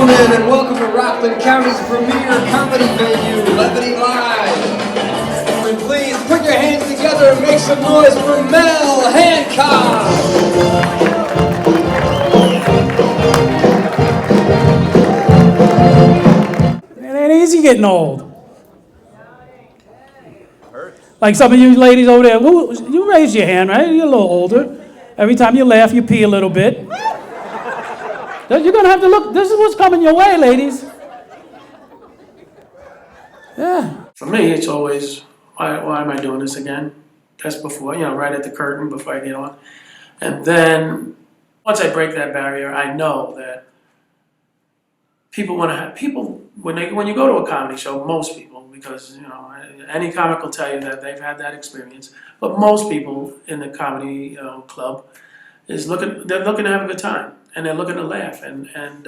gentlemen, and welcome to Rockland County's premier comedy venue, Levity Live. And please put your hands together and make some noise for Mel Hancock. It ain't easy getting old. Like some of you ladies over there, you raise your hand, right? You're a little older. Every time you laugh, you pee a little bit. You're going to have to look. This is what's coming your way, ladies. Yeah. For me, it's always, why am I doing this again? That's before, right at the curtain before I get on. And then once I break that barrier, I know that when you go to a comedy show, most people, because any comic will tell you that they've had that experience, but most people in the comedy club they're looking to have a good time, and they're looking to laugh, and if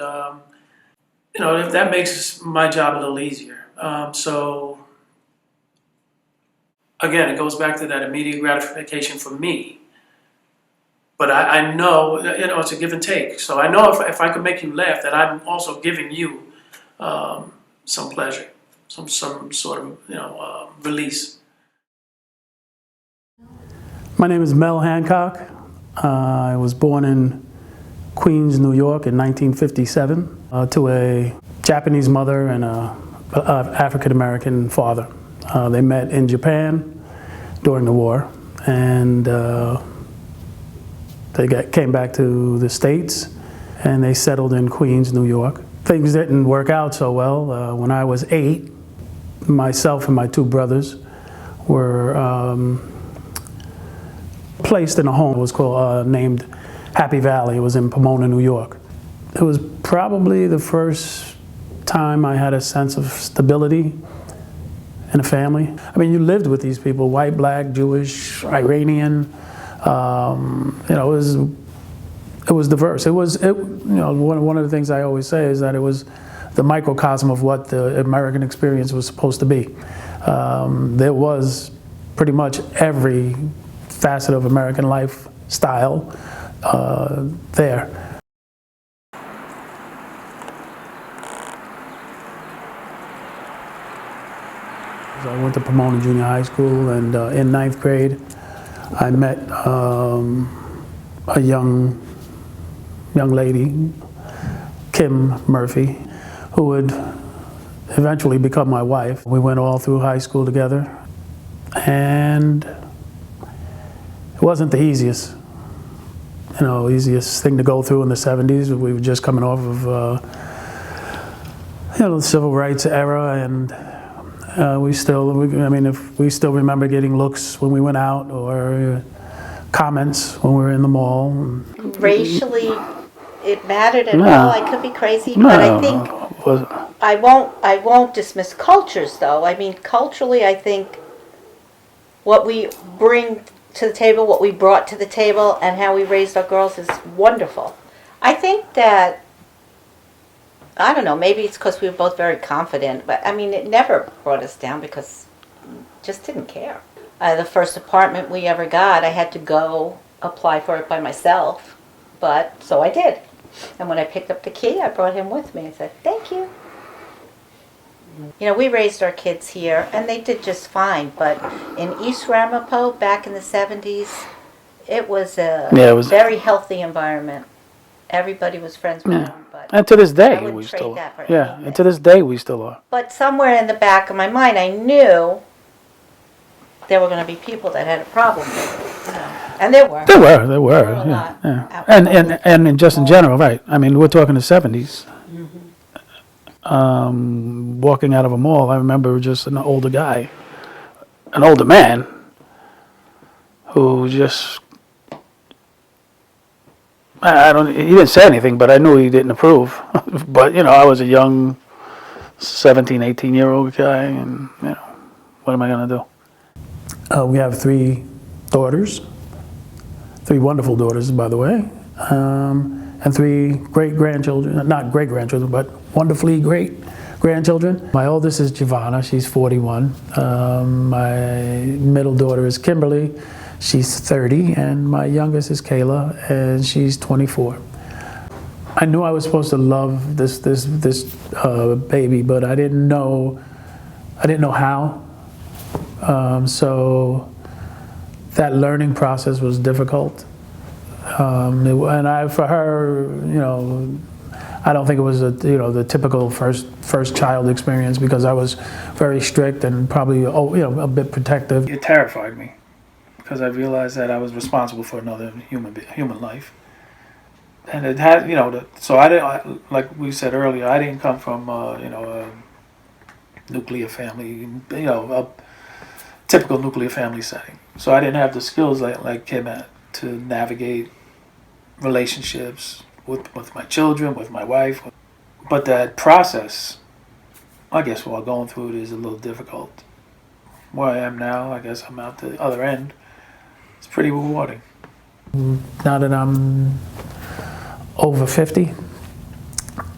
that makes my job a little easier. So again, it goes back to that immediate gratification for me. But I know, it's a give and take. So I know if I can make you laugh, that I'm also giving you some pleasure, some sort of release. My name is Mel Hancock. I was born in Queens, New York in 1957 to a Japanese mother and a African-American father. They met in Japan during the war, and they came back to the States, and they settled in Queens, New York. Things didn't work out so well. When I was 8, myself and my 2 brothers were placed in a home. It was called named Happy Valley. It was in Pomona, New York. It was probably the first time I had a sense of stability in a family. I mean, you lived with these people: white, black, Jewish, Iranian. It was diverse. One of the things I always say is that it was the microcosm of what the American experience was supposed to be. There was pretty much every facet of American lifestyle there. I went to Pomona Junior High School, and in 9th grade, I met a young lady, Kim Murphy, who would eventually become my wife. We went all through high school together, and it wasn't the easiest thing to go through in the 70s. We were just coming off of the civil rights era, and we still remember getting looks when we went out, or comments when we were in the mall. Racially, it mattered at all. I could be crazy, but I think I won't dismiss cultures, though. I mean, culturally, I think what we bring to the table, what we brought to the table, and how we raised our girls is wonderful. I think that, I don't know, maybe it's because we were both very confident, but I mean, it never brought us down because we just didn't care. The first apartment we ever got, I had to go apply for it by myself, but so I did. And when I picked up the key, I brought him with me. I said, "Thank you." We raised our kids here, and they did just fine, but in East Ramapo, back in the 70s, it was a very healthy environment. Everybody was friends with them. But and to this day, we still are. And to this day, we still are. But somewhere in the back of my mind, I knew there were going to be people that had a problem with it. And there were. There were. And just in general, right. I mean, we're talking the 70s. Walking out of a mall, I remember just an older man, who just, he didn't say anything, but I knew he didn't approve. But, I was a young 17, 18-year-old guy, and, what am I going to do? We have 3 daughters, 3 wonderful daughters, by the way, and 3 great-grandchildren, not great-grandchildren, but wonderfully great-grandchildren. My oldest is Giovanna, she's 41. My middle daughter is Kimberly, she's 30, and my youngest is Kayla, and she's 24. I knew I was supposed to love this baby, but I didn't know how. So that learning process was difficult. For her, I don't think it was the typical first child experience, because I was very strict and probably a bit protective. It terrified me, because I realized that I was responsible for another human life, and it had so like we said earlier, I didn't come from a nuclear family, a typical nuclear family setting. So I didn't have the skills like Kim had to navigate relationships with my children, with my wife. But that process, I guess while going through it, is a little difficult. Where I am now, I guess I'm out the other end. It's pretty rewarding. Now that I'm over 50,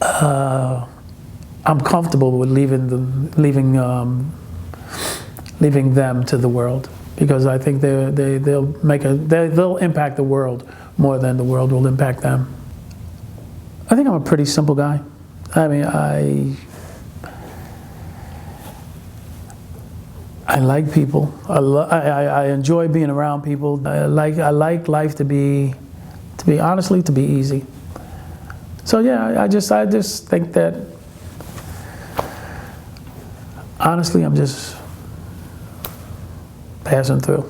I'm comfortable with leaving them to the world, because I think they'll impact the world more than the world will impact them. I think I'm a pretty simple guy. I mean, I like people. I enjoy being around people. I like life to be easy. So yeah, I just think that honestly, I'm just passing through.